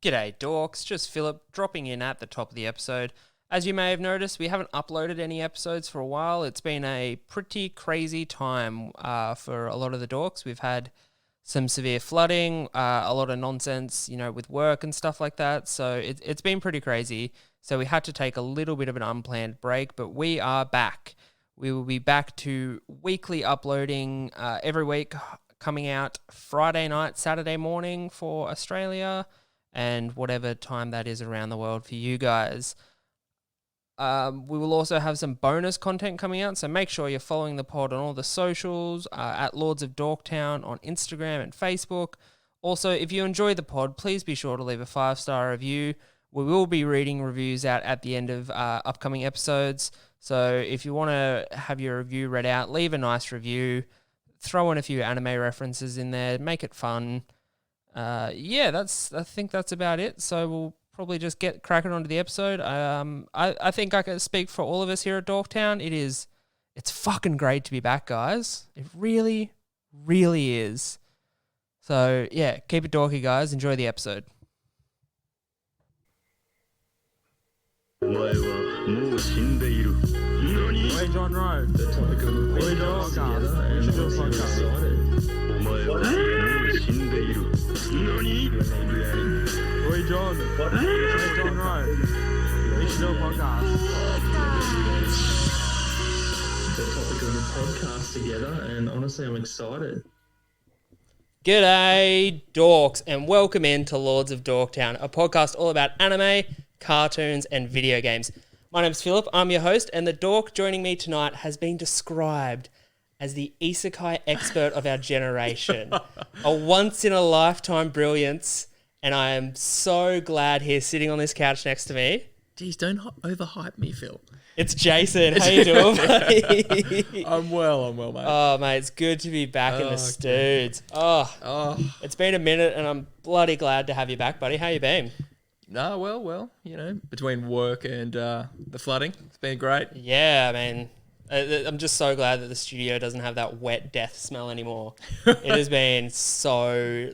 G'day Dorks, just Philip dropping in at the top of the episode. As you may have noticed, we haven't uploaded any episodes for a while. It's been a pretty crazy time for a lot of the Dorks. We've had some severe flooding, a lot of nonsense, with work and stuff like that. So it's been pretty crazy. So we had to take a little bit of an unplanned break, but we are back. We will be back to weekly uploading every week, coming out Friday night, Saturday morning for Australia, and whatever time that is around the world for you guys. We will also have some bonus content coming out, so make sure you're following the pod on all the socials, at Lords of Dorktown on Instagram and Facebook. Also, if you enjoy the pod, please be sure to leave a 5-star review. We will be reading reviews out at the end of upcoming episodes, so if you want to have your review read out, leave a nice review, throw in a few anime references in there, make it fun. I think that's about it. So we'll probably just get cracking onto the episode. I think I can speak for all of us here at Dorktown. It's fucking great to be back, guys. It really, really is. So yeah, keep it dorky, guys. Enjoy the episode. Wait, John Rowe. The topic of the podcast. We should do a podcast. Oi, John. Wait, John Rowe. We should do a podcast. The topic of the podcast together, and honestly, I'm excited. G'day, Dorks, and welcome in to Lords of Dorktown, a podcast all about anime, cartoons, and video games. My name's Philip, I'm your host, and the dork joining me tonight has been described as the isekai expert of our generation. A once-in-a-lifetime brilliance, and I am so glad he's sitting on this couch next to me. Jeez, don't overhype me, Phil. It's Jason. How you doing, buddy? I'm well, mate. Oh, mate, it's good to be back in the studs. It's been a minute, and I'm bloody glad to have you back, buddy. How you been? No, well, between work and the flooding, it's been great. Yeah, I mean, I'm just so glad that the studio doesn't have that wet death smell anymore. It has been so,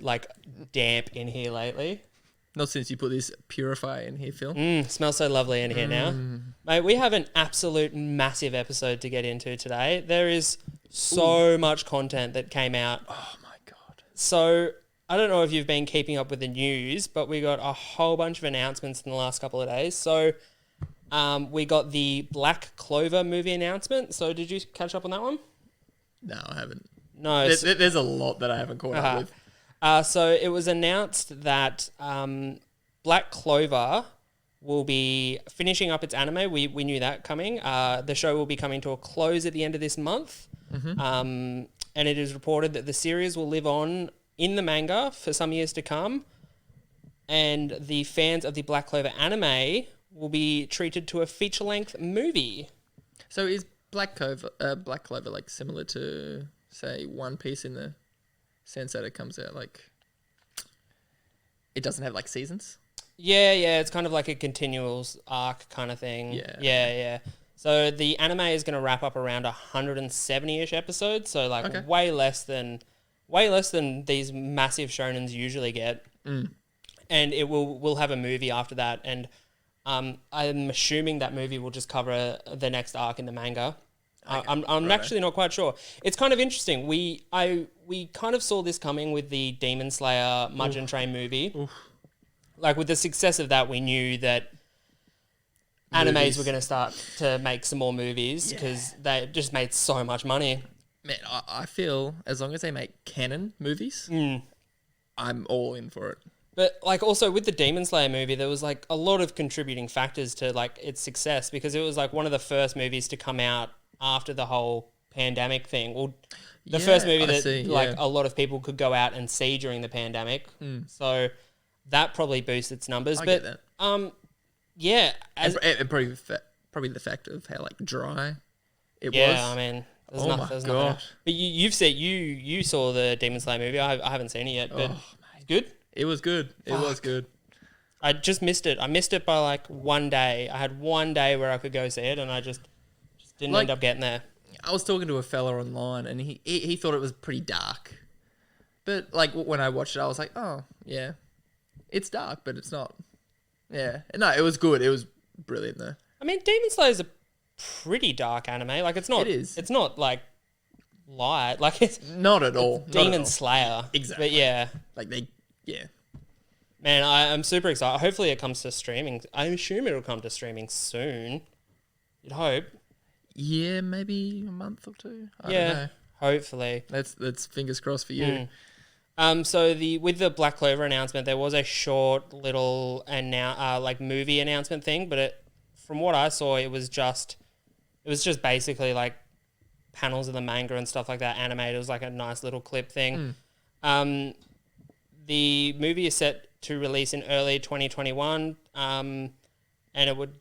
damp in here lately. Not since you put this purifier in here, Phil. Smells so lovely in here now. Mate, we have an absolute massive episode to get into today. There is so much content that came out. Oh, my God. So I don't know if you've been keeping up with the news, but we got a whole bunch of announcements in the last couple of days. So we got the Black Clover movie announcement. So did you catch up on that one? No, I haven't. No. There's a lot that I haven't caught up with. So it was announced that Black Clover will be finishing up its anime. We knew that coming. The show will be coming to a close at the end of this month. And it is reported that the series will live on in the manga for some years to come. And the fans of the Black Clover anime will be treated to a feature-length movie. So is Black Clover similar to, say, One Piece in the sense that it comes out it doesn't have seasons? Yeah, it's kind of like a continuous arc kind of thing. Yeah. So the anime is going to wrap up around 170-ish episodes, so way less than these massive shonens usually get. And we'll have a movie after that, and I'm assuming that movie will just cover the next arc in the manga. I'm actually not quite sure. It's kind of interesting. We kind of saw this coming with the Demon Slayer Mugen Train movie. With the success of that, we knew that animes were going to start to make some more movies because they just made so much money. Man, I feel as long as they make canon movies, I'm all in for it. But also with the Demon Slayer movie, there was a lot of contributing factors to its success because it was one of the first movies to come out after the whole pandemic thing. Well, the first movie that a lot of people could go out and see during the pandemic. So that probably boosts its numbers. I get that. And probably the fact of how dry it was. Yeah, I mean, there's nothing. God. But you saw the Demon Slayer movie. I haven't seen it yet, but it's good. It was good. It was good. I just missed it. I missed it by 1 day. I had 1 day where I could go see it, and I just didn't end up getting there. I was talking to a fella online, and he thought it was pretty dark. But when I watched it, I was like, oh yeah, It's dark, but it's not. Yeah. No, it was good. It was brilliant though. I mean, Demon Slayer's a pretty dark anime. Like, it's not. It is. It's not like light. Like, it's Not at all. Not at Demon all. Slayer. Exactly. But yeah, Like yeah. man, I'm super excited. Hopefully, it comes to streaming. I assume it'll come to streaming soon. You'd hope. Yeah, maybe a month or two. I Yeah. don't know. Hopefully. That's fingers crossed for you. So with the Black Clover announcement, there was a short little like movie announcement thing, but from what I saw, it was just basically like panels of the manga and stuff like that animated. It was like a nice little clip thing. The movie is set to release in early 2021, and it would.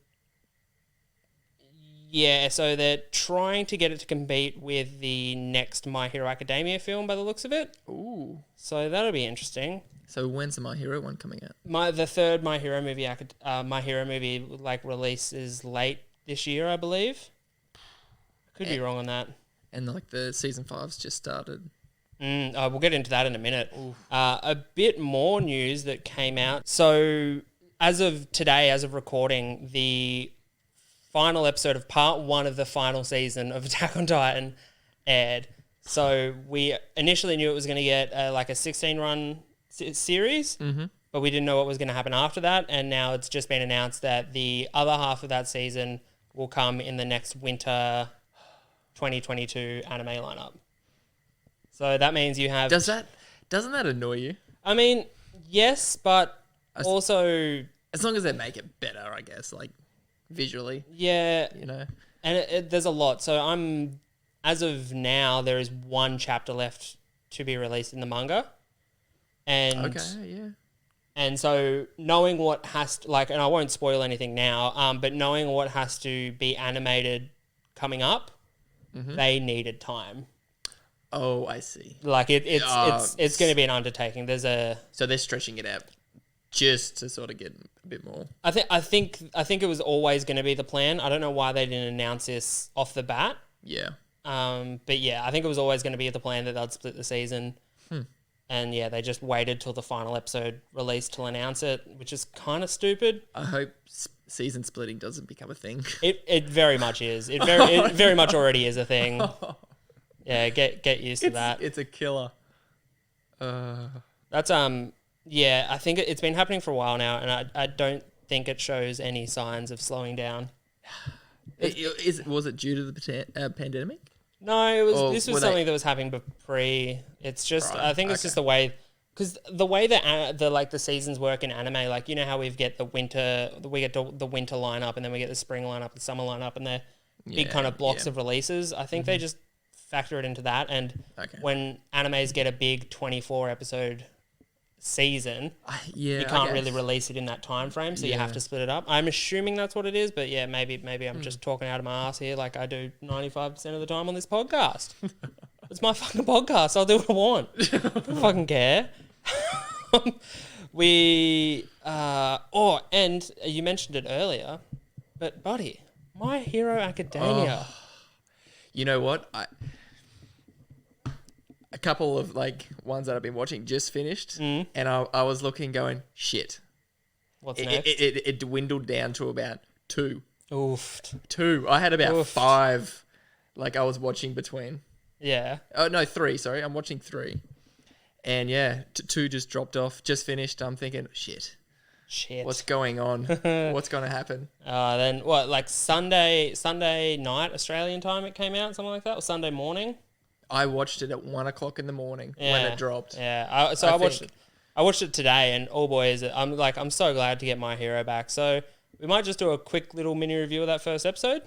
Yeah, so they're trying to get it to compete with the next My Hero Academia film by the looks of it. Ooh. So that'll be interesting. So when's the My Hero one coming out? The third My Hero movie, like release is late this year, I believe. Could be wrong on that. And like the season 5's just started. We'll get into that in a minute. A bit more news that came out. So as of today, as of recording, the final episode of part 1 of the final season of Attack on Titan aired. So we initially knew it was going to get like a 16-run series, but we didn't know what was going to happen after that. And now it's just been announced that the other half of that season will come in the next winter 2022 anime lineup. So that means you have... Doesn't that annoy you? I mean, yes, but also... As long as they make it better, I guess, like visually. Yeah. You know? And there's a lot. So as of now, there is 1 chapter left to be released in the manga. And Okay, yeah. And so knowing what has to, like, and I won't spoil anything now, but knowing what has to be animated coming up, they needed time. Oh, I see. Like it's going to be an undertaking. So they're stretching it out just to sort of get a bit more. I think it was always going to be the plan. I don't know why they didn't announce this off the bat. Yeah. But yeah, I think it was always going to be the plan that they'd split the season. And yeah, they just waited till the final episode released to announce it, which is kind of stupid. I hope season splitting doesn't become a thing. It very much is. It very much already is a thing. Yeah, get used to that. It's a killer. That's yeah, I think it's been happening for a while now, and I don't think it shows any signs of slowing down. Was it due to the pandemic? No, this was something that was happening pre. It's just Right, I think it's just the way, because the way that the seasons work in anime, like, you know how we get the winter lineup, and then we get the spring lineup, the summer lineup, and they're big kind of blocks of releases. I think they just factor it into that, and when animes get a big 24 episode season, you can't really release it in that time frame, so you have to split it up. I'm assuming that's what it is, but yeah, maybe I'm just talking out of my ass here, like I do 95% of the time on this podcast. It's my fucking podcast. I'll do what I want. I don't fucking care. And you mentioned it earlier, but buddy, My Hero Academia. You know what? A couple of like ones that I've been watching just finished, and I was looking, going, shit. What's next? It dwindled down to about 2. Oof. 2. I had about 5. Like I was watching between. Yeah. Oh no, 3. Sorry, I'm watching 3. And yeah, 2 just dropped off. Just finished. I'm thinking, shit. What's going on? What's going to happen? Then what? Like Sunday night Australian time it came out, something like that, or Sunday morning. I watched it at 1 o'clock in the morning when it dropped. Yeah. I watched it today, and oh boy, I'm so glad to get My Hero back. So we might just do a quick little mini review of that first episode.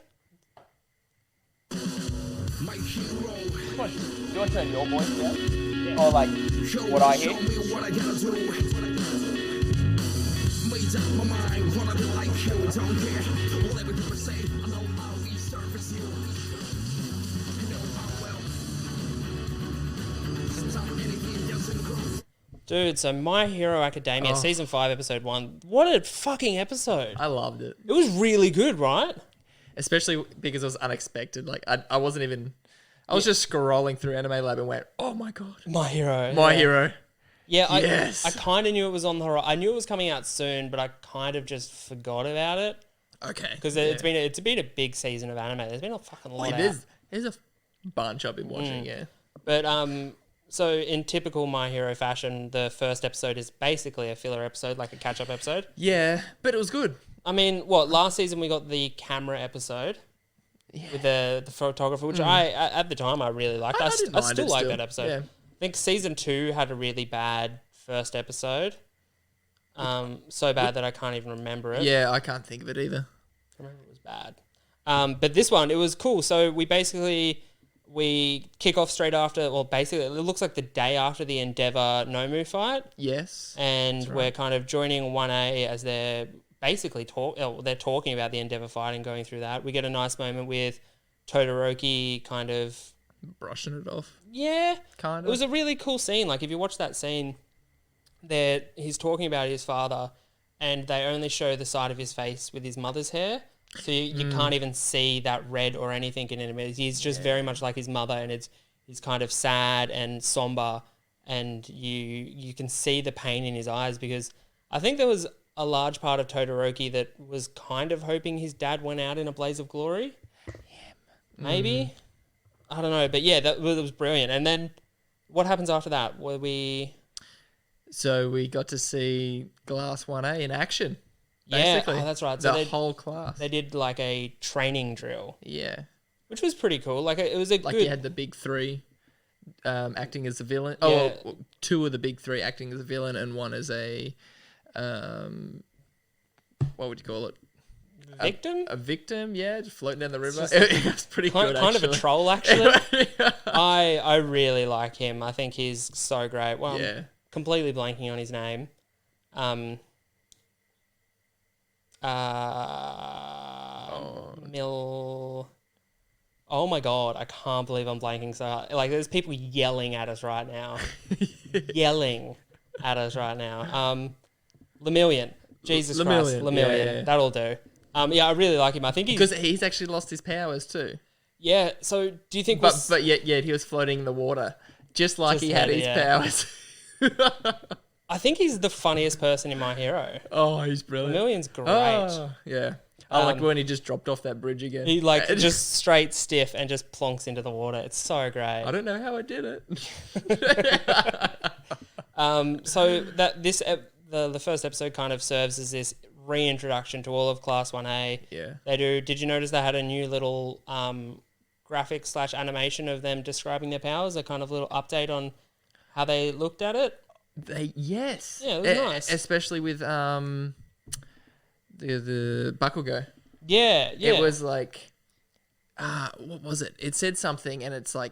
My hero. Do you want to turn your voice down? Yeah. Or like what I hear? Show me what I gotta do. Made up my mind, wanna be like you, don't care. Whatever you say, I know I'll resurface you. I know how well. Sometimes anything doesn't grow. Dude, so My Hero Academia, Season 5, Episode 1. What a fucking episode. I loved it. It was really good, right? Especially because it was unexpected. Like, I wasn't even... I was just scrolling through Anime Lab and went, oh my God. My Hero. My Hero. Yeah, Yes. I kind of knew it was on the horizon. I knew it was coming out soon, but I kind of just forgot about it. Okay. Because it's been a big season of anime. There's been a fucking lot out. There's a bunch I've been watching, yeah. But so in typical My Hero fashion, the first episode is basically a filler episode, like a catch-up episode. Yeah, but it was good. I mean, last season we got the camera episode with the photographer, which at the time I really liked. I still like that episode. Yeah. I think season 2 had a really bad first episode. So bad that I can't even remember it. Yeah, I can't think of it either. I remember it was bad. But this one, it was cool. So we kick off straight after, basically it looks like the day after the Endeavor Nomu fight. Yes. And we're kind of joining 1A as they're basically they're talking about the Endeavor fight and going through that. We get a nice moment with Todoroki kind of brushing it off. Yeah. Kind of. It was a really cool scene. Like if you watch that scene there, he's talking about his father and they only show the side of his face with his mother's hair. So you can't even see that red or anything in him. He's just very much like his mother, and he's kind of sad and somber, and you can see the pain in his eyes, because I think there was a large part of Todoroki that was kind of hoping his dad went out in a blaze of glory. Maybe. I don't know. But yeah, that was brilliant. And then what happens after that? So we got to see Glass 1A in action. Yeah, Basically. that's right. So So the whole class. they did like a training drill, Yeah. which was pretty cool. Like it was a Like good. you had the big three acting as a villain. Yeah. Oh, two of the big three acting as a villain and one as a, what would you call it? Victim? A victim, yeah, just floating down the river. just- It was pretty good, Kind of a actually. troll, actually. I really like him. I think he's so great. Well, Yeah. I'm completely blanking on his name. Mill. Oh my god, I can't believe I'm blanking so hard. Like, there's people yelling at us right now. Yelling at us right now. Lemillion. Jesus Christ. Lemillion, Lemillion. yeah. That'll do. Yeah, I really like him. I think Because he's actually lost his powers too. Yeah, so do you think... But yet he was floating in the water. Just like Just he had had it, his yeah. powers. I think he's the funniest person in My Hero. Oh, he's brilliant. Lemillion's great. Oh, yeah. I like when he just dropped off that bridge again. He just straight stiff and just plonks into the water. It's so great. I don't know how I did it. So that the first episode kind of serves as this reintroduction to all of Class 1A. Yeah. They do. Did you notice they had a new little graphic / animation of them describing their powers? A kind of little update on how they looked at it. Yes. Yeah, it was nice. Especially with the Bakugo. Yeah. It was like, what was it? It said something, and it's like,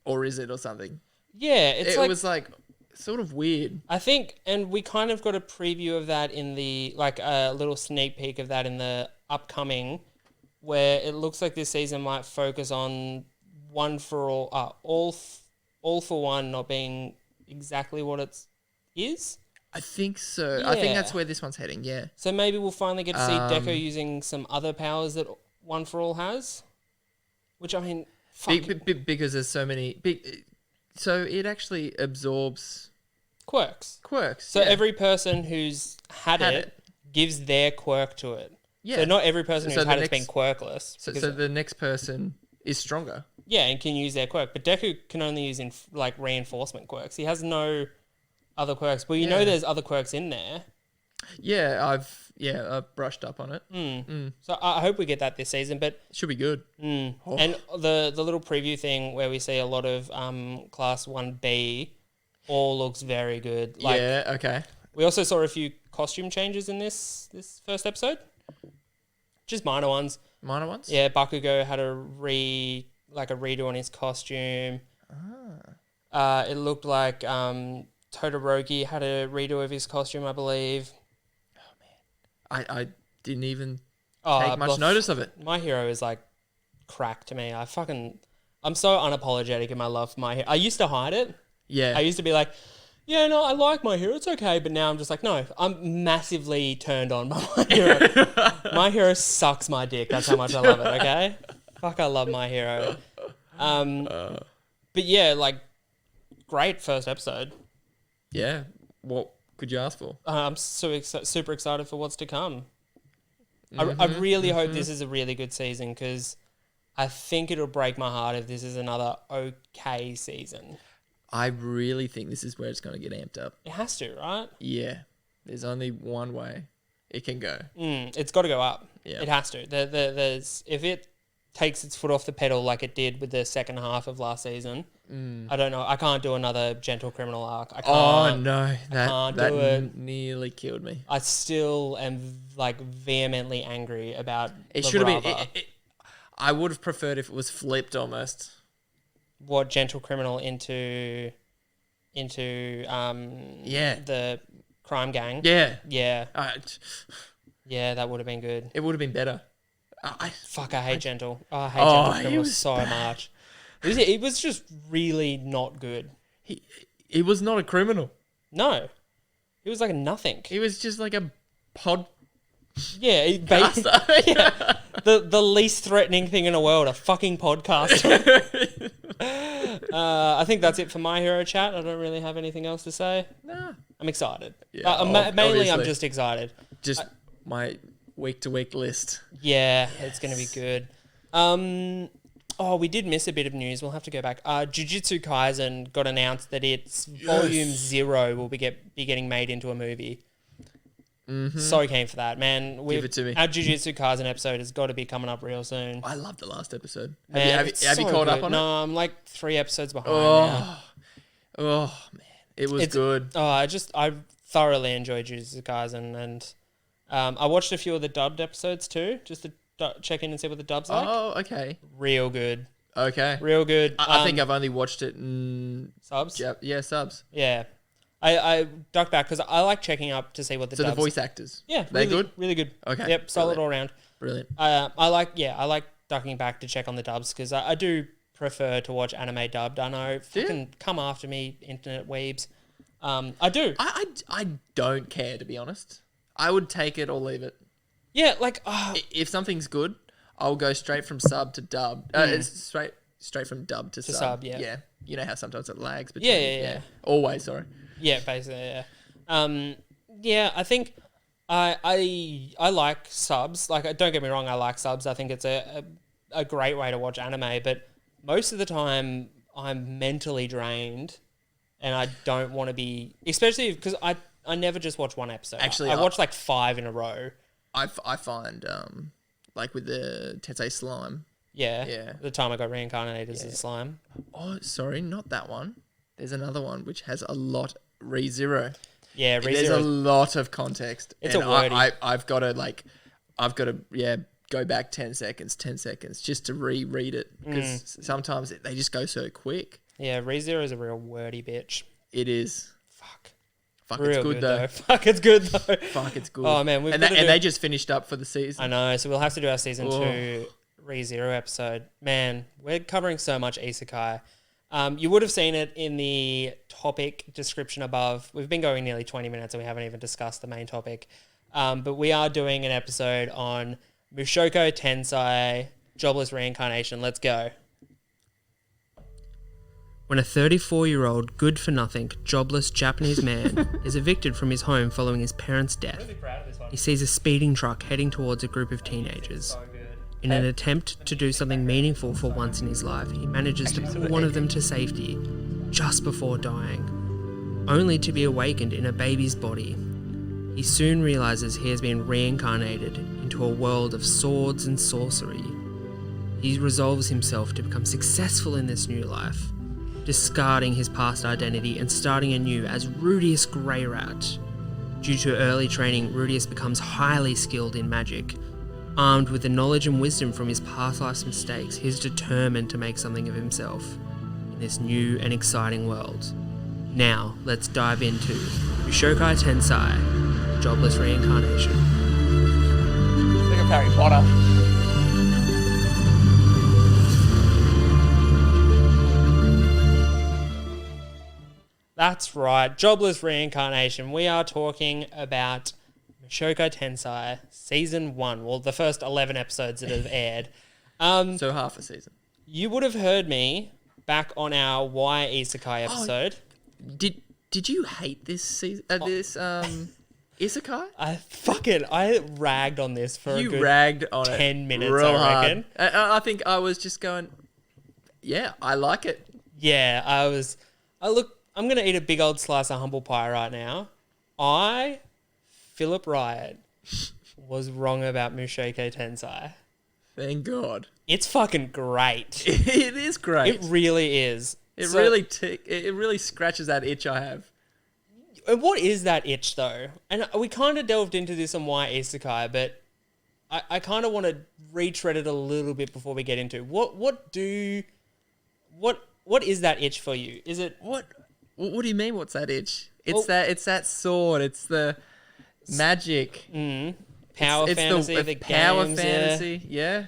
or is it or something? Yeah, it's It like, was like sort of weird. I think, and we kind of got a preview of that in the, like a little sneak peek of that in the upcoming, where it looks like this season might focus on one for all for one not being exactly what it is. I think so. I think Yeah. that's where this one's heading. Yeah. So maybe we'll finally get to see Deco using some other powers that One for All has, which I mean, Because there's so many. So it actually absorbs quirks. quirks. So yeah. every person who's had it gives their quirk to it. Yeah. So not every person So who's the had it's been next- quirkless. So because- the next person is stronger. yeah, and can use their quirk. But Deku can only use like reinforcement quirks. He has no other quirks. Well, you know Yeah. there's other quirks in there. Yeah, I've brushed up on it. So I hope we get that this season. But Should be good. and the little preview thing where we see a lot of Class 1B all looks very good. Like, yeah. Okay. we also saw a few costume changes in this first episode. Just minor ones. Minor ones. Yeah, Bakugo had a redo on his costume. It looked like Todoroki had a redo of his costume, I believe. I didn't even Oh, take much notice of it. My Hero is like crack to me. I'm so unapologetic in my love for My Hero. I used to hide it. Yeah. I used to be like, yeah, no, I like My Hero. It's okay. But now I'm just like, no, I'm massively turned on by My Hero. My Hero sucks my dick. That's how much I love it, okay? Fuck, I love My Hero. But yeah, like, great first episode. Yeah. What could you ask for? I'm super excited for what's to come. I really hope this is a really good season because I think it'll break my heart if this is another okay season. I really think this is where it's going to get amped up. It has to, right? Yeah. There's only one way it can go. It's got to go up. Yeah. It has to. There's if it takes its foot off the pedal like it did with the second half of last season, I don't know. I can't do another Gentle Criminal arc. I can't. Oh no, can't that do it. nearly killed me. I still am like vehemently angry about It should have been. Labrava. I would have preferred if it was flipped almost. What Gentle Criminal into the crime gang. Yeah. Yeah. Yeah, that would have been good. It would have been better. I hate Gentle. Oh, I hate Gentle he Criminal was so much. It was just really not good. He was not a criminal. No. He was like a nothing. He was just like a pod. Yeah, yeah. The least threatening thing in the world, a fucking podcaster. I think that's it for my hero chat. I don't really have anything else to say. Nah. I'm excited. Yeah, Mainly, I'm obviously. just excited. Just my week-to-week list. Yeah, it's going to be good. We did miss a bit of news. We'll have to go back. Jujutsu Kaisen got announced that its Volume 0 will be getting made into a movie. Mm-hmm. So keen for that, man. Give it to me. Our Jujutsu Kaisen episode has got to be coming up real soon. I loved the last episode. Man, have you caught up on it? it? No, I'm like 3 episodes behind now. Oh, man. It was good. I thoroughly enjoyed Jujutsu Kaisen, and I watched a few of the dubbed episodes too, just to check in and see what the dub's like. Oh, okay. Real good. Okay. Real good. I think I've only watched it in... Subs? Yeah, subs. Yeah. I ducked back because I like checking up to see what the So dubs... the voice actors? Yeah. They're really, good? Really good. Okay. Yep, solid Brilliant. all around. Brilliant. I like ducking back to check on the dubs because I do prefer to watch anime dubbed. I know, fucking come after me, internet weebs. I do. I don't care, to be honest. I would take it or leave it. Yeah, like... If something's good, I'll go straight from sub to dub. It's straight from dub to sub. yeah. Yeah. You know how sometimes it lags between... Yeah. Always, sorry. Yeah, basically, yeah. Yeah, I think I like subs. Like, don't get me wrong, I like subs. I think it's a great way to watch anime, but most of the time I'm mentally drained and I don't want to be... Especially because I never just watch one episode. Actually, I watch like 5 in a row. I find, like with the Tensei Slime... Yeah. The time I got reincarnated as a slime. Oh, sorry, not that one. There's another one which has a lot... ReZero. Yeah, There's a ReZero. lot of context. It's and a wordy. I've got to go back 10 seconds just to reread it because sometimes they just go so quick. Yeah, ReZero is a real wordy bitch. It is. Fuck, Real it's good though. Fuck, it's good though. Fuck, it's good. Oh man, and they just finished up for the season. I know, so we'll have to do our season 2 ReZero episode. Man, we're covering so much isekai. You would have seen it in the topic description above. We've been going nearly 20 minutes and we haven't even discussed the main topic. But we are doing an episode on Mushoku Tensei, Jobless Reincarnation. Let's go. When a 34-year-old, good-for-nothing, jobless Japanese man is evicted from his home following his parents' death, he sees a speeding truck heading towards a group of teenagers. In an attempt to do something meaningful for once in his life, he manages to pull one of them to safety just before dying, only to be awakened in a baby's body. He soon realizes he has been reincarnated into a world of swords and sorcery. He resolves himself to become successful in this new life, discarding his past identity and starting anew as Rudius Greyrat. Due to early training, Rudius becomes highly skilled in magic. Armed with the knowledge and wisdom from his past life's mistakes, he is determined to make something of himself in this new and exciting world. Now, let's dive into Mushoku Tensei, Jobless Reincarnation. Think of Harry Potter. That's right, Jobless Reincarnation. We are talking about Mushoku Tensei Season 1. Well, the first 11 episodes that have aired. So half a season. You would have heard me back on our Why Isekai episode. Did Did you hate this season? This isekai? I ragged on this for a You good ragged on 10 minutes, real I reckon. hard. I think I was just going, yeah, I like it. Yeah, I'm going to eat a big old slice of humble pie right now. Philip Riot, was wrong about Mushoku Tensei. Thank God. It's fucking great. It is great. It really is. It really scratches that itch I have. And what is that itch though? And we kind of delved into this on why isekai, but I kind of want to retread it a little bit before we get into what is that itch for you? Is it What do you mean? What's that itch? It's that sword. It's the magic. Power fantasy? The power fantasy. Yeah.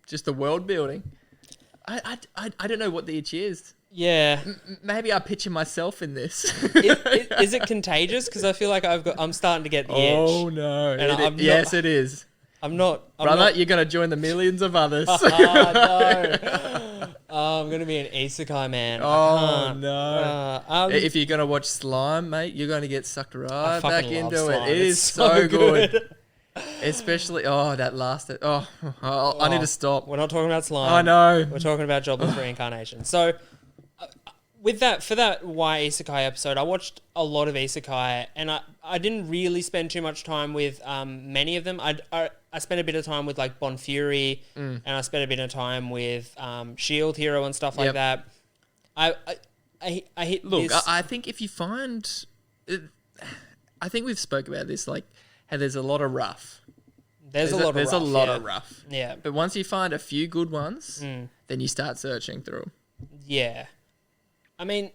Just the world building. I don't know what the itch is. Yeah. Maybe I picture myself in this. Is it contagious? Because I feel like I'm starting to get the itch. Oh no! And yes, it is. Brother, you're gonna join the millions of others. No. I'm gonna be an isekai man. Oh no! If you're gonna watch Slime, mate, you're gonna get sucked right back into Slime. it. It is so good. Especially that last. I need to stop. We're not talking about slime. I know. We're talking about jobless reincarnation. So, for that why isekai episode, I watched a lot of isekai, and I didn't really spend too much time with many of them. I spent a bit of time with like Bon Fury, and I spent a bit of time with Shield Hero and stuff like that. I hit. Look, this. I think if you find, I think we've spoke about this, like how there's a lot of rough. There's a lot of rough. Yeah. But once you find a few good ones, then you start searching through them. Yeah. I mean,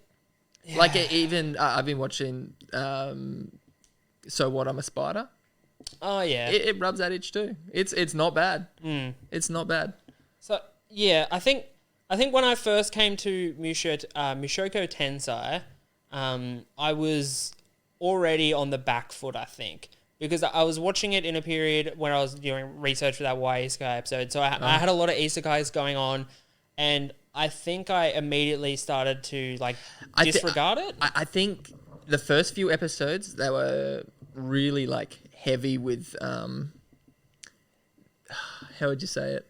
like even I've been watching. So What, I'm a Spider. Oh yeah. It rubs that itch too. It's not bad. It's not bad. So yeah, I think when I first came to Mushoku Tensei, I was already on the back foot, I think, because I was watching it in a period when I was doing research for that Y Isekai episode. So I had a lot of isekais going on, and I think I immediately started to like disregard it. I think the first few episodes, they were really like heavy with how would you say it?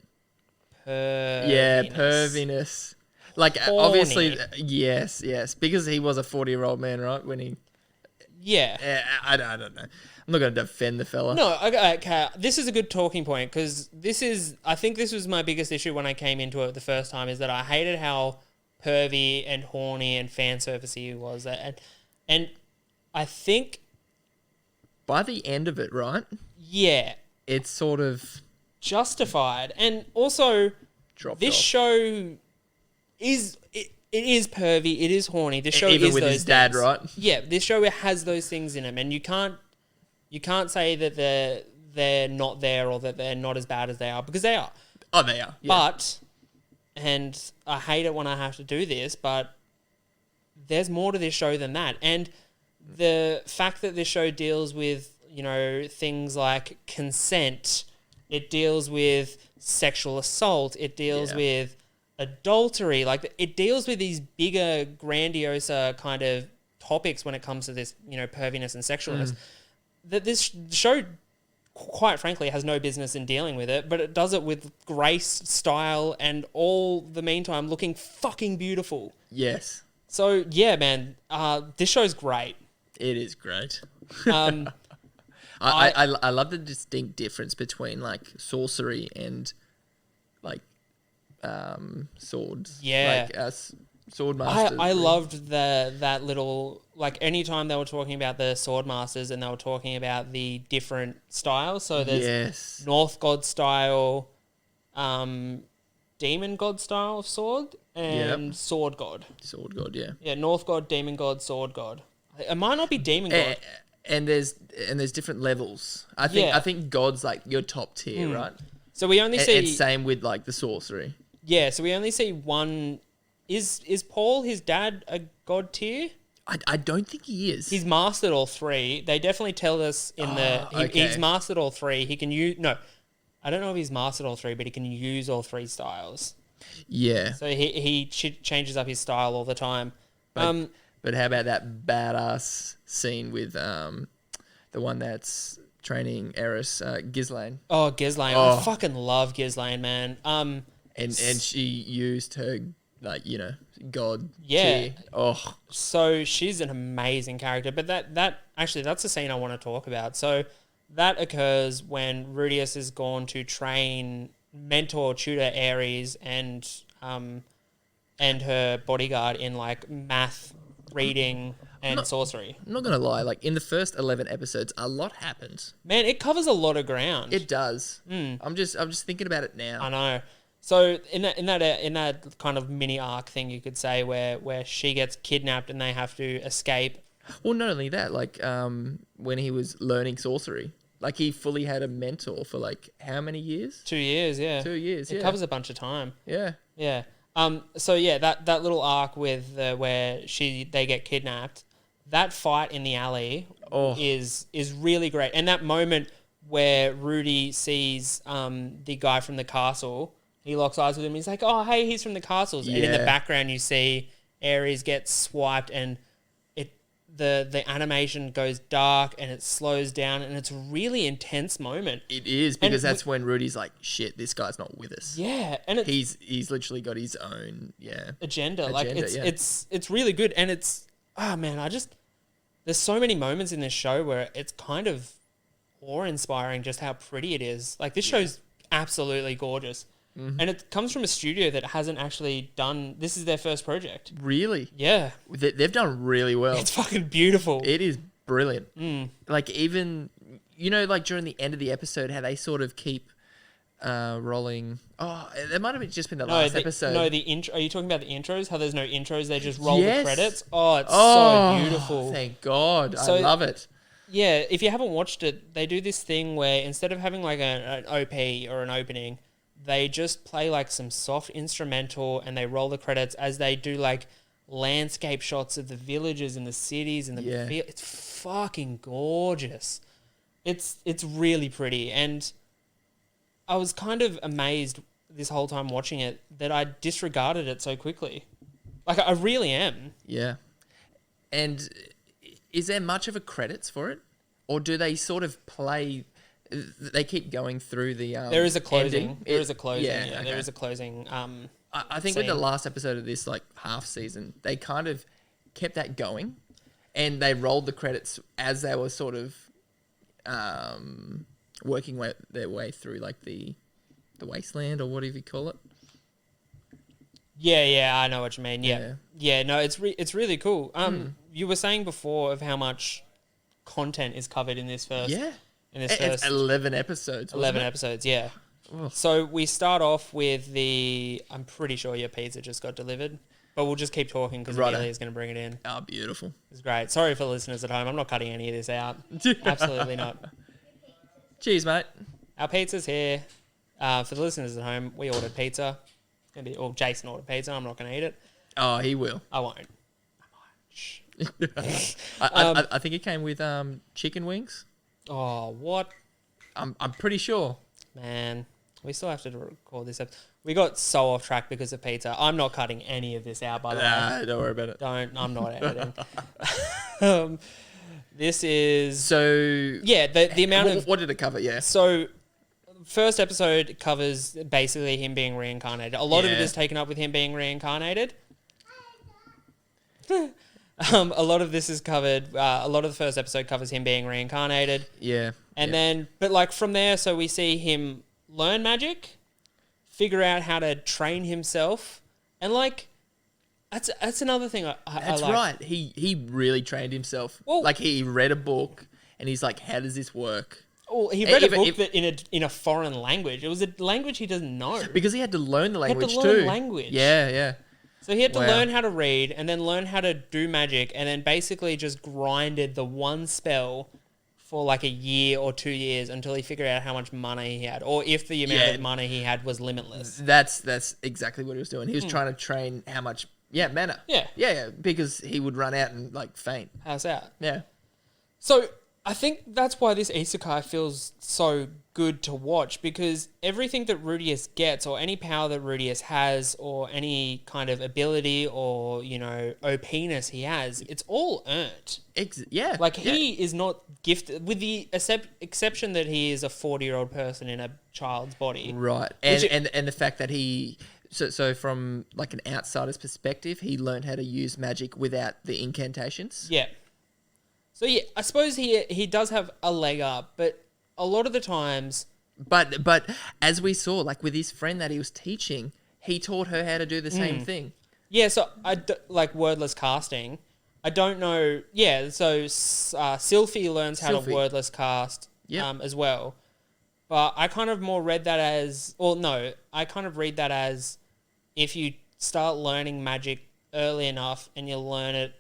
Perviness. Like Horny. obviously, yes, because he was a 40-year-old man, right? When he, I don't know. I'm not going to defend the fella. No, okay. This is a good talking point because I think this was my biggest issue when I came into it the first time, is that I hated how pervy and horny and fan servicey he was, and I think by the end of it, right? Yeah, it's sort of justified, and also this show is it is pervy, it is horny. This show even is with those his dad, things. right? Yeah, this show has those things in them, and you can't say that they're not there or that they're not as bad as they are, because they are. Oh, they are. Yeah. But, and I hate it when I have to do this, but there's more to this show than that. And the fact that this show deals with, things like consent, it deals with sexual assault, it deals with adultery, like it deals with these bigger, grandiose kind of topics when it comes to this, perviness and sexualness. That this show, quite frankly, has no business in dealing with it, but it does it with grace, style, and all the meantime looking fucking beautiful. Yes. So yeah, man, this show's great. It is great. I I love the distinct difference between like sorcery and like swords. Yeah. Like sword masters. I loved that little, like, anytime they were talking about the sword masters and they were talking about the different styles. So there's North God style, Demon God style of sword, and Sword God. Sword God, yeah. Yeah, North God, Demon God, Sword God. It might not be Demon God. And there's different levels. I think God's like your top tier, right? So we only see... And same with like the sorcery. Yeah, so we only see one... Is Paul, his dad, a god tier? I don't think he is. He's mastered all three. They definitely tell us in he's mastered all three. He can use... No, I don't know if he's mastered all three, but he can use all three styles. Yeah. So he changes up his style all the time. But how about that badass scene with the one that's training Eris, Ghislaine? Oh, Ghislaine. Oh. I fucking love Ghislaine, man. And she used her, like, you know, god Yeah. tier. Oh, So she's an amazing character. But that's the scene I want to talk about. So that occurs when Rudius is gone to train mentor tutor Ares and her bodyguard in like math, reading, and sorcery. I'm not gonna lie. Like in the first 11 episodes, a lot happens. Man, it covers a lot of ground. It does. I'm just thinking about it now. I know. So in that kind of mini arc thing, you could say where she gets kidnapped and they have to escape. Well, not only that, like when he was learning sorcery, like he fully had a mentor for like how many years? 2 years, yeah. 2 years. It Yeah. covers a bunch of time. Yeah. Yeah. So yeah, that little arc with where they get kidnapped, that fight in the alley is really great, and that moment where Rudy sees the guy from the castle, he locks eyes with him. He's like, "Oh, hey, he's from the castles," and in the Yeah. background you see Ares get swiped, and the animation goes dark and it slows down, and it's a really intense moment. It is, because that's when Rudy's like, "Shit, this guy's not with us." Yeah, and it's He's literally got his own agenda. Like Agenda, it's really good, and it's there's so many moments in this show where it's kind of awe-inspiring just how pretty it is. Like this show's absolutely gorgeous, and it comes from a studio that hasn't actually done. This is their first project. Really. Yeah, They've done really well. it's fucking beautiful. It is brilliant. Like even, you know, like during the end of the episode, how they sort of keep rolling. Oh, it might have just been the last episode. No, the intro. Are you talking about the intros? How there's no intros? They just roll the Yes. credits. Oh, it's so beautiful. Thank God. So- I love it. Yeah, if you haven't watched it, they do this thing where instead of having like an OP or an opening, they just play like some soft instrumental and they roll the credits as they do like landscape shots of the villages and the cities and the Yeah. It's fucking gorgeous. It's really pretty, and I was kind of amazed this whole time watching it that I disregarded it so quickly. Like I really am. Yeah. And is there much of a credits for it, or do they sort of play? They keep going through the. There is a closing. ending? There is a closing. Yeah, Yeah, okay. there is a closing. I think with the scene. last episode of this like half season, they kind of kept that going, and they rolled the credits as they were sort of working their way through like the wasteland or whatever you call it. Yeah, I know what you mean. Yeah. No, it's really cool. You were saying before of how much content is covered in this first. Yeah. In this It's first 11 episodes. 11 wasn't it? episodes. Yeah. So we start off with the. I'm pretty sure your pizza just got delivered, but we'll just keep talking because Righto. Amelia's going to bring it in. Oh, beautiful. It's great. Sorry for the listeners at home. I'm not cutting any of this out. Absolutely not. Cheers, mate. Our pizza's here. For the listeners at home, we ordered pizza. Jason ordered pizza. I'm not going to eat it. Oh, he will. I won't. Shh. I think it came with chicken wings. Oh, what? I'm pretty sure. Man, we still have to record this episode. We got so off track because of pizza. I'm not cutting any of this out, by the way. Nah, don't worry about it. I'm not editing. This is... So Yeah, the amount of... what did it cover? Yeah. So, first episode covers basically him being reincarnated. A lot of it Yeah. is taken up with him being reincarnated. A lot of this is covered... a lot of the first episode covers him being reincarnated. Yeah. And then, but like from there, so we see him learn magic, figure out how to train himself, and like, that's another thing I That's like. right. He really trained himself. Well- like he read a book and he's like, how does this work? Well, he read a Even book if- that in a foreign language. It was a language he doesn't know. Because he had to learn the had to language learn too. language. Yeah, yeah. So he had to Wow. learn how to read and then learn how to do magic and then basically just grinded the one spell for like a year or 2 years until he figured out how much money he had, or if the amount Yeah. of money he had was limitless. That's exactly what he was doing. He was trying to train how much mana. Yeah. Yeah, because he would run out and like faint. How's that? Yeah. So I think that's why this isekai feels so good to watch, because everything that Rudius gets, or any power that Rudius has, or any kind of ability or, you know, OP-ness he has, it's all earned. Yeah. Like, he is not gifted, with the exception that he is a 40-year-old person in a child's body. Right. And the fact that he... So from, like, an outsider's perspective, he learned how to use magic without the incantations? Yeah. So, yeah, I suppose he does have a leg up, but a lot of the times... But as we saw, like, with his friend that he was teaching, he taught her how to do the same thing. Yeah, so, like, wordless casting... I don't know. Yeah, so Sylphie learns how to wordless cast as well. But I kind of more read that as... Well, no, I kind of read that as if you start learning magic early enough and you learn it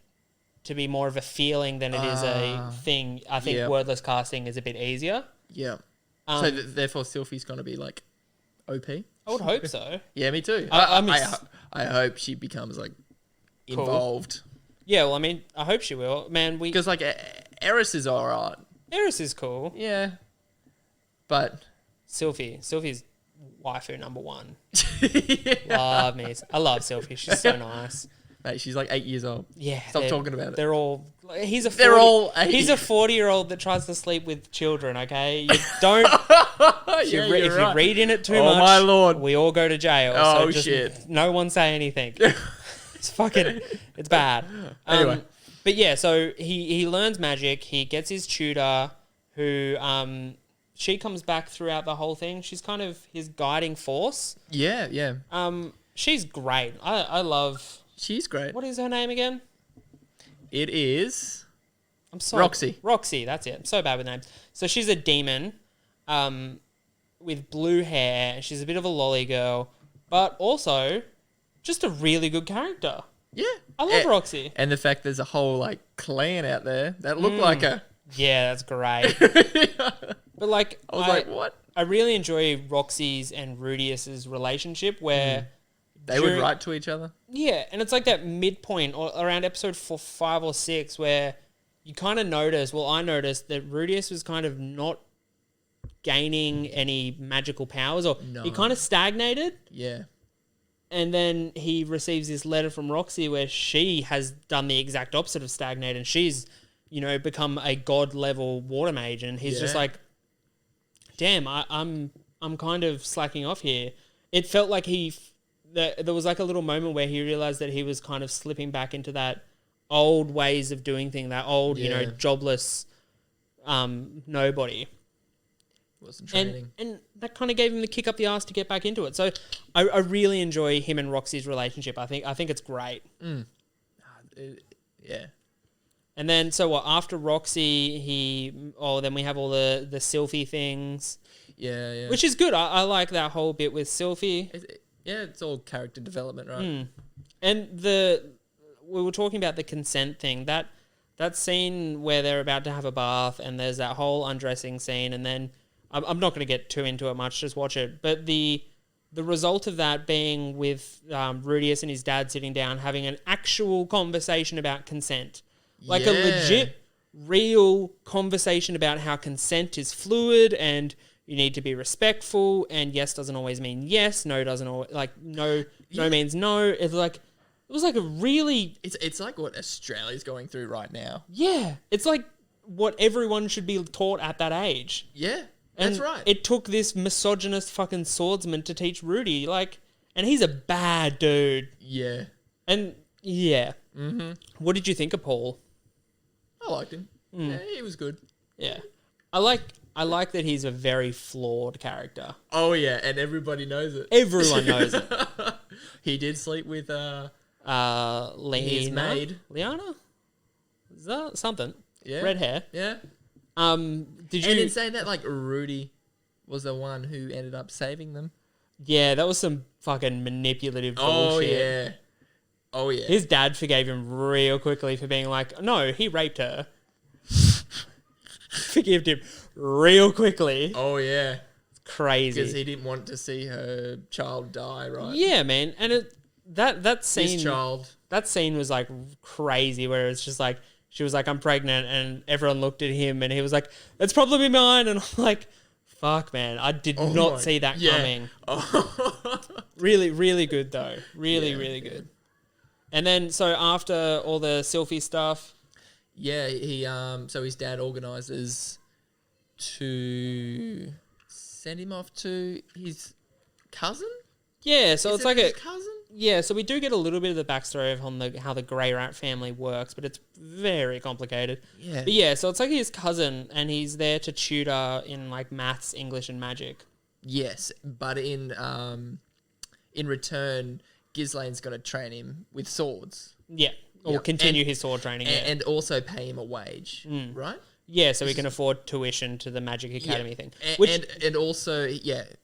to be more of a feeling than it is a thing, I think wordless casting is a bit easier. Yeah. So therefore Sylphie's going to be, like, OP? I would hope so. Yeah, me too. I hope she becomes, like, involved. Yeah, well, I mean, I hope she will. Man, because, like, Eris is alright. Eris is cool. Yeah. But... Sylphie's waifu number one. Love me. I love Sylphie. She's so nice. Mate, she's like 8 years old. Yeah. Stop talking about it. They're all... He's a 40-year-old that tries to sleep with children, okay? You don't... if you're reading it too much... Oh, my Lord. We all go to jail. Oh, so just shit. No one say anything. It's fucking... It's bad. Anyway. But yeah, so he learns magic. He gets his tutor who... she comes back throughout the whole thing. She's kind of his guiding force. Yeah, yeah. She's great. I love... She's great. What is her name again? It is... I'm sorry. Roxy. Roxy, that's it. I'm so bad with names. So she's a demon with blue hair. She's a bit of a lolly girl, but also just a really good character. Yeah. I love Roxy. And the fact there's a whole, like, clan out there that look like her. Yeah, that's great. But, like... I was like, what? I really enjoy Roxy's and Rudius's relationship where... They would write to each other? Yeah, and it's like that midpoint or around episode 5 or 6 where you kind of notice... Well, I noticed that Rudius was kind of not gaining any magical powers, or he kind of stagnated. Yeah. And then he receives this letter from Roxy where she has done the exact opposite of stagnate, and she's, you know, become a god-level water mage, and he's just like, damn, I'm kind of slacking off here. It felt like there was like a little moment where he realized that he was kind of slipping back into that old ways of doing things, that old, you know, jobless nobody. Wasn't training. And that kind of gave him the kick up the arse to get back into it. So I really enjoy him and Roxy's relationship. I think it's great. Yeah. And then, so what, after Roxy, then we have all the Sylphie things. Yeah, yeah. Which is good. I like that whole bit with Sylphie. It's all character development, right? And we were talking about the consent thing. That scene where they're about to have a bath and there's that whole undressing scene, and then I'm not going to get too into it much, just watch it. But the result of that being with Rudius and his dad sitting down having an actual conversation about consent. Like a legit, real conversation about how consent is fluid and you need to be respectful, and yes doesn't always mean yes, no doesn't always, like no means no. It was like a really... It's like what Australia's going through right now. Yeah. It's like what everyone should be taught at that age. Yeah, that's right. It took this misogynist fucking swordsman to teach Rudy, like, and he's a bad dude. Yeah. And, yeah. Mm-hmm. What did you think of Paul? I liked him. Yeah, he was good. Yeah. I like that he's a very flawed character. Oh, yeah, and everybody knows it. Everyone knows it. He did sleep with his maid. Liana? Is that something? Yeah. Red hair. Yeah. Did you... And in saying that, like, Rudy was the one who ended up saving them. Yeah, that was some fucking manipulative bullshit. Oh, yeah. Oh, yeah. His dad forgave him real quickly for being like, no, he raped her. Forgived him real quickly. Oh, yeah. It's crazy. Because he didn't want to see her child die, right? Yeah, man. And that scene... His child. That scene was, like, crazy, where it's just like, she was like, I'm pregnant, and everyone looked at him and he was like, it's probably mine. And I'm like, fuck, man, I did not see that coming. Really, really good though. Really good. And then, so after all the Sylphie stuff. Yeah, he so his dad organises to send him off to his cousin? Yeah, so it's like his cousin? Yeah, so we do get a little bit of the backstory of how the Grey Rat family works, but it's very complicated. Yeah. But yeah, so it's like his cousin, and he's there to tutor in like maths, English, and magic. Yes, but in return, Ghislaine's going to train him with swords. Yeah, or continue his sword training. And also pay him a wage, right? Yeah, so he can afford tuition to the Magic Academy thing. And also,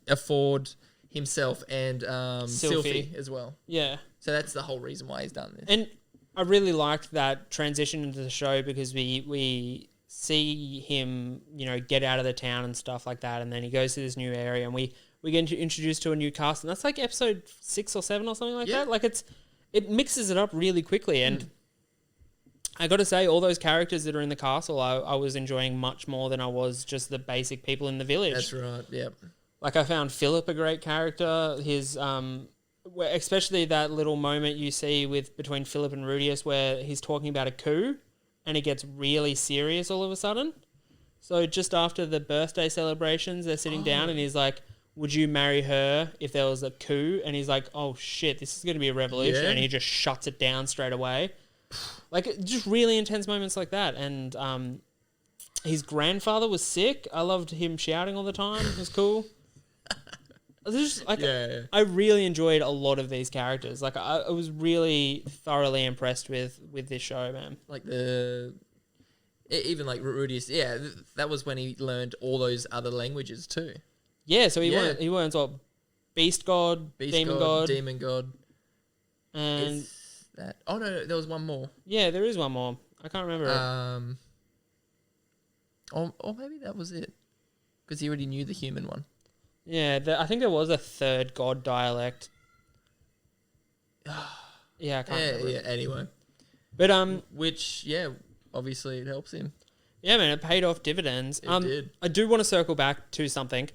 afford himself and Sylphie as well. Yeah. So that's the whole reason why he's done this. And I really liked that transition into the show because we see him, get out of the town and stuff like that, and then he goes to this new area, and we get introduced to a new cast, and that's like episode 6 or 7 or something like that. Like it mixes it up really quickly, and I got to say, all those characters that are in the castle, I was enjoying much more than I was just the basic people in the village. That's right. Yep. Like I found Philip a great character. His especially that little moment you see between Philip and Rudius where he's talking about a coup, and it gets really serious all of a sudden. So just after the birthday celebrations, they're sitting down, and he's like, would you marry her if there was a coup? And he's like, oh shit, this is going to be a revolution. Yeah. And he just shuts it down straight away. Like, just really intense moments like that. And his grandfather was sick. I loved him shouting all the time. It was cool. I really enjoyed a lot of these characters. Like, I was really thoroughly impressed with this show, man. Like even like Rudius, that was when he learned all those other languages too. Yeah, so he learns what? Beast God, Demon God. And Is that? Oh no, there was one more. Yeah, there is one more. I can't remember it. Or maybe that was it, because he already knew the human one. Yeah, I think there was a third God dialect. Yeah, I can't remember. Yeah. Anyway, but which obviously it helps him. Yeah, man, it paid off dividends. It did. I do want to circle back to something.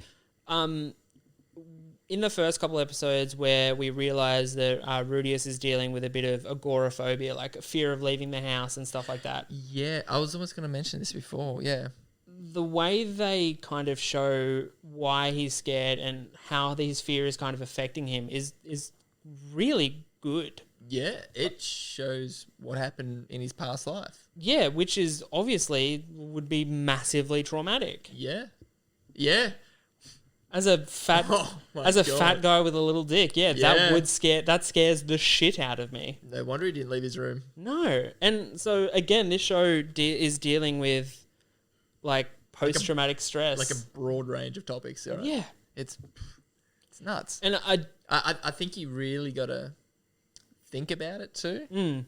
In the first couple episodes where we realize that Rudius is dealing with a bit of agoraphobia, like a fear of leaving the house and stuff like that. Yeah, I was almost going to mention this before, yeah. The way they kind of show why he's scared and how his fear is kind of affecting him is really good. Yeah, it shows what happened in his past life. Yeah, which is obviously would be massively traumatic. Yeah. As a fat fat guy with a little dick, that scares the shit out of me. No wonder he didn't leave his room. No, and so again, this show is dealing with like post-traumatic stress, like a broad range of topics. Right? Yeah, it's nuts. And I think you really got to think about it too.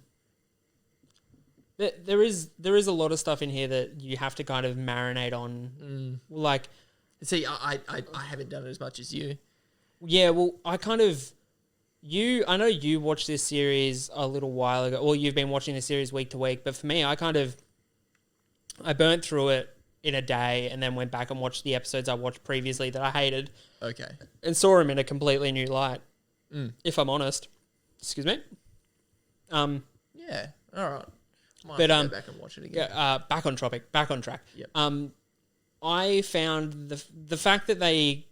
There is a lot of stuff in here that you have to kind of marinate on, like. See, I haven't done it as much as you. Yeah, well, I know you watched this series a little while ago, or you've been watching the series week to week, but for me, I burnt through it in a day and then went back and watched the episodes I watched previously that I hated. Okay. And saw them in a completely new light, if I'm honest. Excuse me? Yeah, all right. Might but go back and watch it again. back on track. Yep. I found the fact that they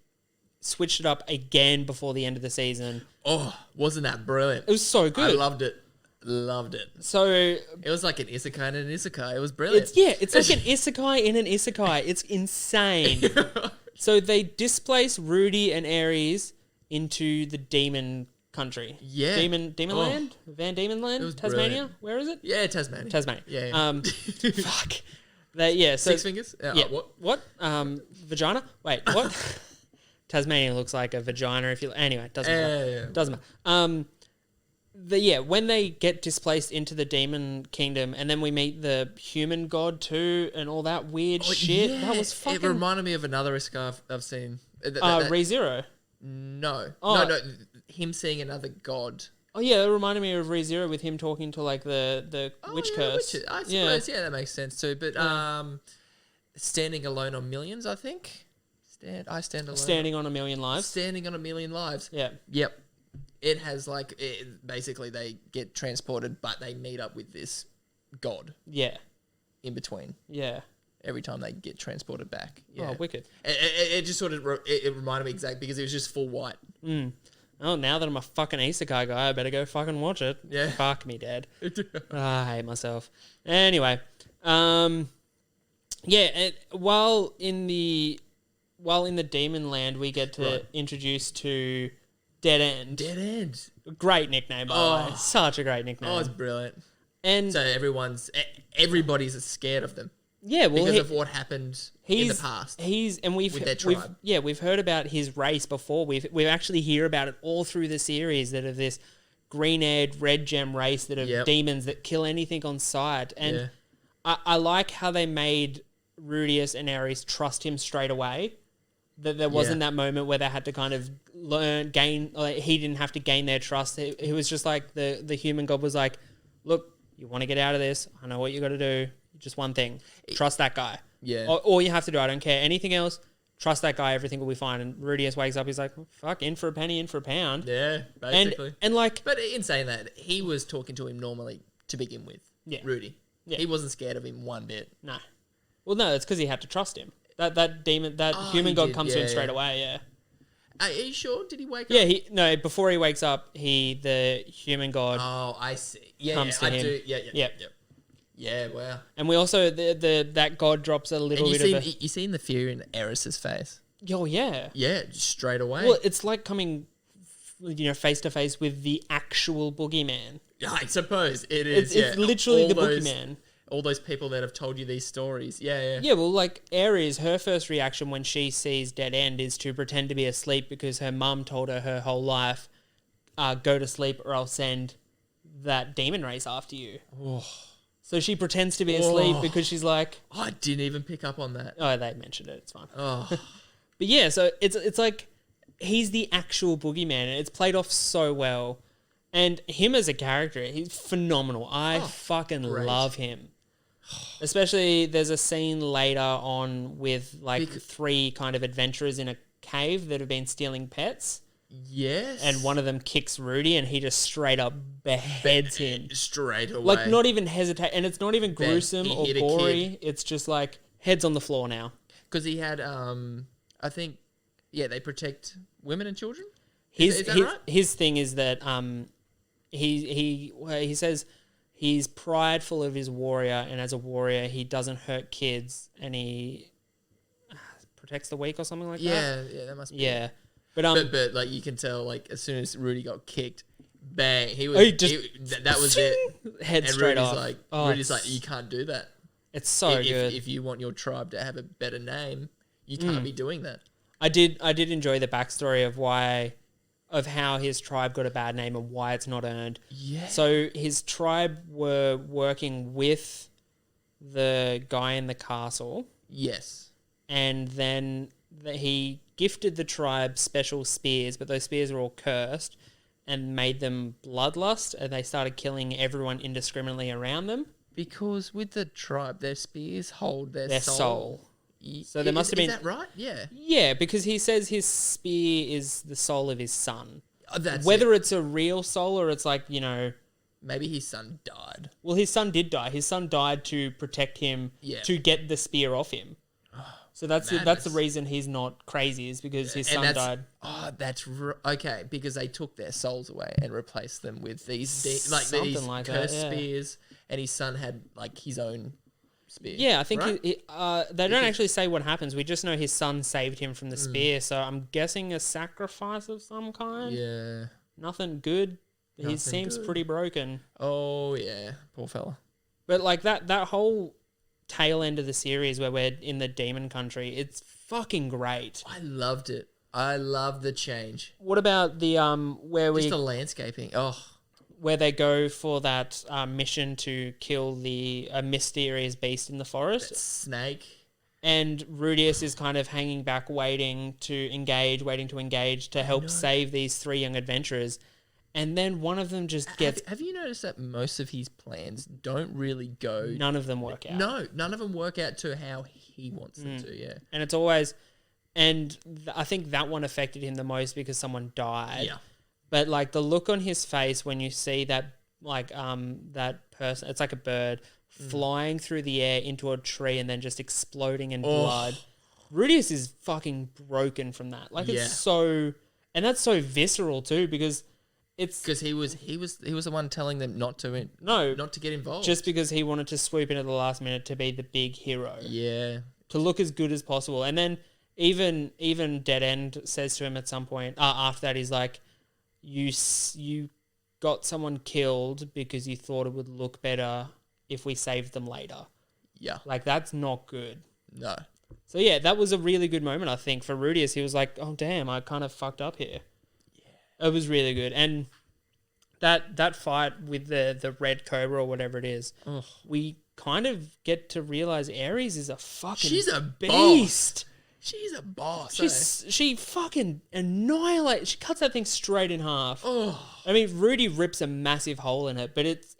switched it up again before the end of the season. Oh, wasn't that brilliant? It was so good. I loved it. So it was like an isekai and an isekai. It was brilliant. It's like an isekai in an isekai. It's insane. So they displace Rudy and Ares into the demon country. Yeah. Demon land? Van Diemen land? Tasmania? Brilliant. Where is it? Yeah, Tasmania. Yeah. Fuck. So 6 fingers? Yeah. What? Vagina? Wait, what? Tasmania looks like a vagina if you... Anyway, doesn't matter. Yeah. Doesn't matter. When they get displaced into the demon kingdom and then we meet the human god too and all that weird shit, that was fucking... It reminded me of another isekai I've seen. ReZero? No. Oh. No. Him seeing another god Oh yeah, it reminded me of ReZero with him talking to like the witch curse. I suppose, yeah, that makes sense too. But Standing Alone on Millions, I think. I Stand Alone. Standing on a Million Lives. Standing on a Million Lives. Yeah. Yep. It has basically they get transported, but they meet up with this god. Yeah. In between. Yeah. Every time they get transported back. Yeah. Oh, wicked. It just sort of it reminded me exactly because it was just full white. Oh, now that I'm a fucking isekai guy, I better go fucking watch it. Yeah. Fuck me, Dad. I hate myself. Anyway, while in the Demon Land, we get to introduce to Dead End. Dead End. Great nickname, by the way. Such a great nickname. Oh, it's brilliant. And so everybody's scared of them. Yeah, well, because of what happened in the past. With their tribe. We've heard about his race before. We've actually hear about it all through the series that of this green-haired, red gem race that are demons that kill anything on sight. And I like how they made Rudius and Ares trust him straight away. That there wasn't that moment where they had to kind of he didn't have to gain their trust. He was just like the human god was like, look, you want to get out of this? I know what you got to do. Just one thing. Trust that guy. Yeah. All you have to do, I don't care. Anything else, trust that guy. Everything will be fine. And Rudius wakes up. He's like, fuck, in for a penny, in for a pound. Yeah, basically. And like... But in saying that, he was talking to him normally to begin with. Yeah. Rudy. Yeah. He wasn't scared of him one bit. No. Well, no, it's because he had to trust him. That demon, human god comes to him straight away, yeah. Are you sure? Did he wake up? Yeah, before he wakes up, the human god... Oh, I see. Yeah, comes to him. Yeah. Yeah, wow. And we also that god drops a little bit of you seen the fear in Eris's face. Oh yeah. Yeah, straight away. Well, it's like coming face to face with the actual boogeyman. I suppose it is. It's literally the boogeyman. All those people that have told you these stories. Yeah. Yeah, well, like Ares, her first reaction when she sees Dead End is to pretend to be asleep because her mum told her whole life, go to sleep or I'll send that demon race after you. Oh. So she pretends to be asleep because she's like... I didn't even pick up on that. Oh, they mentioned it. It's fine. Oh. But yeah, so it's like he's the actual boogeyman and it's played off so well. And him as a character, he's phenomenal. I fucking love him. Especially there's a scene later on with like 3 kind of adventurers in a cave that have been stealing pets. Yes. And one of them kicks Rudy and he just straight up beheads him. Straight away. Like not even hesitate. And it's not even gruesome or gory. It's just like heads on the floor now. Because he had, I think, they protect women and children? Is that right? His thing is that he says he's prideful of his warrior, and as a warrior, he doesn't hurt kids, and he protects the weak or something like that. Yeah, that must be. Yeah, it. but like you can tell, like as soon as Rudy got kicked, bang, that was it. Head and straight Rudy's off. Rudy's like, you can't do that. It's so good. If you want your tribe to have a better name, you can't be doing that. I did enjoy the backstory of how his tribe got a bad name and why it's not earned. Yeah. So his tribe were working with the guy in the castle. Yes. And then he gifted the tribe special spears, but those spears were all cursed and made them bloodlust, and they started killing everyone indiscriminately around them. Because with the tribe, their spears hold their soul. So there must have been... Is that right? Yeah. Yeah, because he says his spear is the soul of his son. Whether it's a real soul or it's like, maybe his son died. Well, his son did die. His son died to protect him, to get the spear off him. So that's the reason he's not crazy, is because his son died. Oh, that's okay. Because they took their souls away and replaced them with these cursed spears, and his son had like his own spear. Yeah, I think right? they don't actually say what happens. We just know his son saved him from the spear. So I'm guessing a sacrifice of some kind. Yeah, nothing good. He seems pretty broken. Oh yeah, poor fella. But like that whole tail end of the series where we're in the demon country, it's fucking great. I loved it. I love the change. What about the just the landscaping? Oh, where they go for that mission to kill the mysterious beast in the forest, that snake, and Rudius is kind of hanging back, waiting to engage to help save these 3 young adventurers. and then one of them just gets. Have you noticed that most of his plans don't really go? None of them work out. No, none of them work out to how he wants them to. Yeah, and it's always, and I think that one affected him the most because someone died. Yeah. But like the look on his face when you see that that person, it's like a bird flying through the air into a tree and then just exploding in blood. Rudius is fucking broken from that. Like it's so, and that's so visceral too because it's because he was the one telling them not to get involved just because he wanted to swoop in at the last minute to be the big hero. Yeah, to look as good as possible, and then even Dead End says to him at some point after that, he's like, you got someone killed because you thought it would look better if we saved them later. Yeah. Like, that's not good. No. So, yeah, that was a really good moment, I think, for Rudius. He was like, oh, damn, I kind of fucked up here. Yeah. It was really good. And that fight with the red cobra or whatever it is, we kind of get to realize Ares is a fucking She's a beast. Boss. She's a boss. She fucking annihilates. She cuts that thing straight in half. Oh, I mean, Rudy rips a massive hole in it, but it's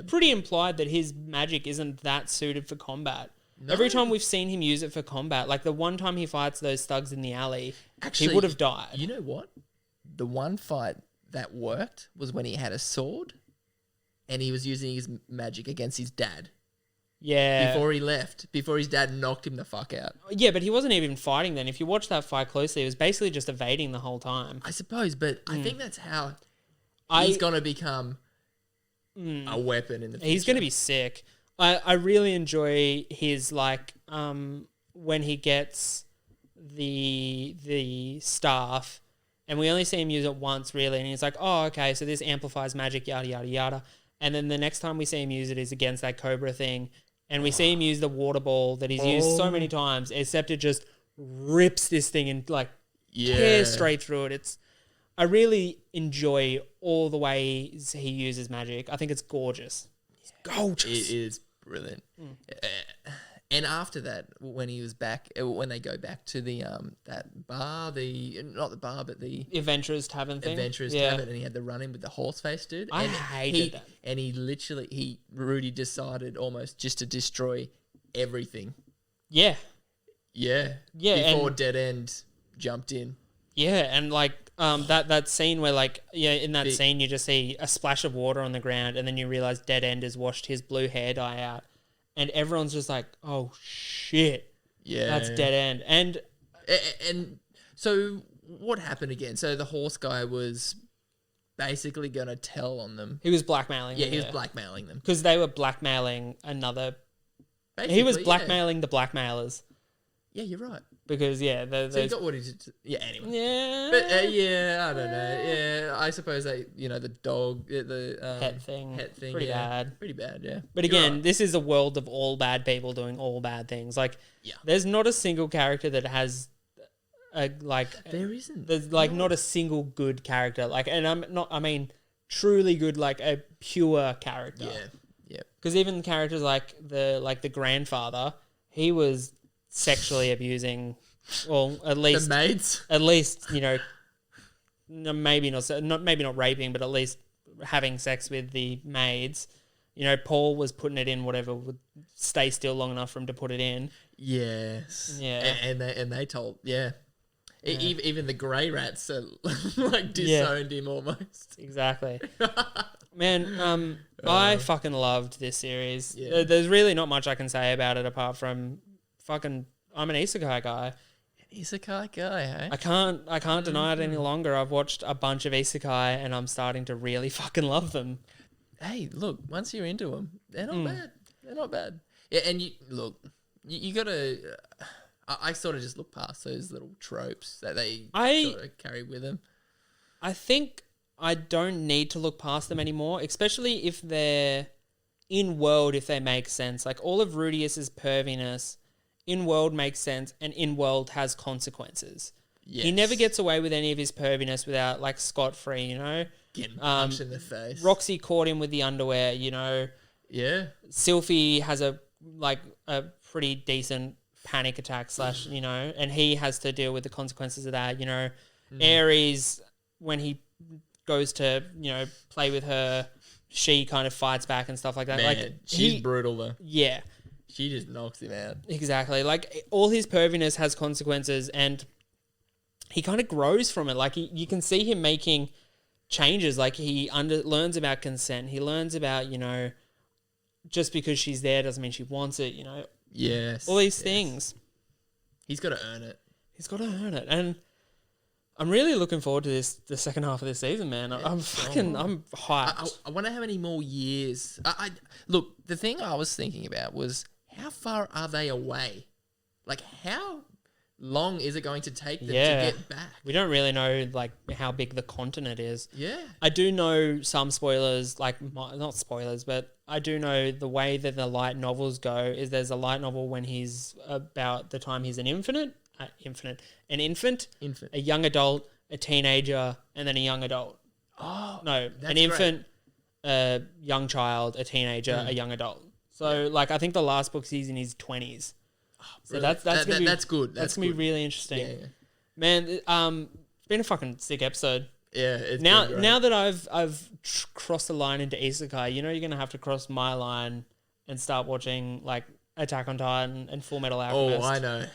pretty implied that his magic isn't that suited for combat. No. Every time we've seen him use it for combat, like the one time he fights those thugs in the alley, he would have died. You know what? The one fight that worked was when he had a sword and he was using his magic against his dad. Yeah. Before his dad knocked him the fuck out. Yeah, but he wasn't even fighting then. If you watch that fight closely, it was basically just evading the whole time. I suppose, but I think that's how he's going to become a weapon in the future. He's going to be sick. I really enjoy his, like, when he gets the staff, and we only see him use it once, really, and he's like, oh, okay, so this amplifies magic, yada, yada, yada. And then the next time we see him use it is against that Cobra thing, and we see him use the water ball that he's used so many times, except it just rips this thing and, like, tears straight through it. I really enjoy all the ways he uses magic. I think it's gorgeous. It's gorgeous. It is brilliant. And after that, when he was back, when they go back to the that bar, not the bar, but the Adventurers Tavern thing. Tavern, and he had the run-in with the horse face dude. I hated that. And Rudy decided almost just to destroy everything. Yeah. Yeah. Yeah. Before Dead End jumped in. Yeah, and like that scene where in that scene you just see a splash of water on the ground, and then you realize Dead End has washed his blue hair dye out. And everyone's just like, oh, shit. Yeah. That's Dead End. And so what happened again? So the horse guy was basically going to tell on them. He was blackmailing them. Yeah, he was blackmailing them. Because they were blackmailing another... Basically, he was blackmailing the blackmailers. Yeah, you're right. Because, so he got what he did. Yeah, anyway. Yeah. But, I don't know. Yeah, I suppose the dog, the pet thing. Pretty bad. Pretty bad, yeah. But again, this is a world of all bad people doing all bad things. Like, there's not a single character that has, there isn't. There's, not a single good character. Like, and I mean, truly good, like, a pure character. Yeah. Because even characters like the grandfather, he was sexually abusing, well, at least the maids. At least, maybe not raping, but at least having sex with the maids. Paul was putting it in whatever would stay still long enough for him to put it in. Yes. Yeah. And they told even the grey rats disowned him almost. Exactly. Man, I fucking loved this series. Yeah. There's really not much I can say about it apart from I'm an isekai guy. Isekai guy, hey? I can't deny it any longer. I've watched a bunch of isekai and I'm starting to really fucking love them. Hey, look, once you're into them, they're not bad. They're not bad. Yeah, and you gotta... I sort of just look past those little tropes that they sort of carry with them. I think I don't need to look past them anymore, especially if they're in-world, if they make sense. Like, all of Rudius's perviness... in-world makes sense, and in-world has consequences. Yes. He never gets away with any of his perviness without, scot-free, Getting punched in the face. Roxy caught him with the underwear, Yeah. Sylphie has a pretty decent panic attack / and he has to deal with the consequences of that, Ares, when he goes to, play with her, she kind of fights back and stuff like that. Man, Like she's brutal though. Yeah. She just knocks him out. Exactly. Like all his perviness has consequences, and he kind of grows from it. Like you can see him making changes. Like he learns about consent. He learns about, just because she's there doesn't mean she wants it, Yes. all these things. He's got to earn it. He's got to earn it. And I'm really looking forward to the second half of this season, man. I'm hyped. I wonder how many more years. Look, the thing I was thinking about was how far are they away? Like, how long is it going to take them to get back? We don't really know, like, how big the continent is. Yeah. I do know some spoilers, like, not spoilers, but I do know the way that the light novels go is there's a light novel when he's about the time he's an infant, a young adult, a teenager, and then a young adult. Oh, No, that's an infant, a young child, a teenager, a young adult. So, like, I think the last book he's in his 20s. So that's gonna be, that's good. That's gonna be really interesting. Yeah. Man, it's been a fucking sick episode. Yeah. It's Now been great. now that I've crossed the line into isekai, you're gonna have to cross my line and start watching like Attack on Titan and Full Metal Alchemist. Oh, I know.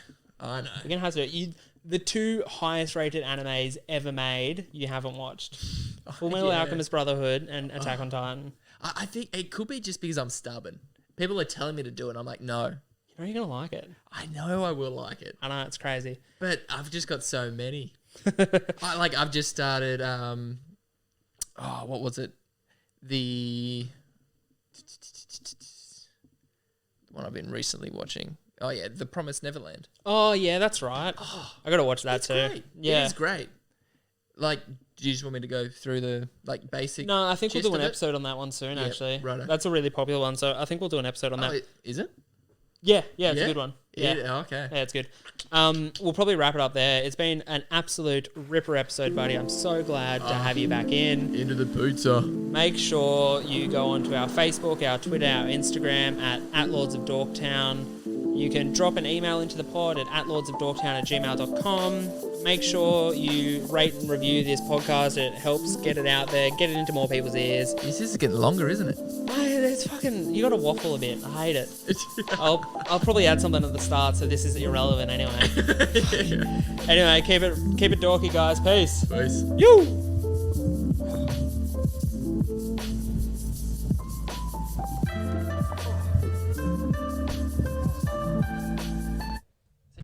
You're gonna have to. The two highest rated animes ever made, you haven't watched. Full Metal Alchemist Brotherhood and Attack on Titan. I think it could be just because I'm stubborn. People are telling me to do it. I'm like, no. You're gonna like it. I know I will like it. I know, it's crazy. But I've just got so many. I've just started. What was it? The one I've been recently watching. Oh yeah, The Promised Neverland. Oh yeah, that's right. I gotta watch that too. Great. Yeah, it is great. Like, do you just want me to go through the basic? No, I think we'll gist do an of it? episode on that one soon. Actually, righto. that's a really popular one. So I think we'll do an episode on that. Is it? Yeah, it's a good one. Yeah. Okay. Yeah, it's good. We'll probably wrap it up there. It's been an absolute ripper episode, buddy. I'm so glad to have you back in. Into the pizza. Make sure you go onto our Facebook, our Twitter, our Instagram at Lords of Dorktown. You can drop an email into the pod at lordsofdorktown@gmail.com. Make sure you rate and review this podcast. It helps get it out there, get it into more people's ears. This is getting longer, isn't it? It's fucking, you gotta waffle a bit. I hate it. I'll probably add something at the start, so this is irrelevant anyway. Anyway, keep it dorky, guys. Peace. Peace. You.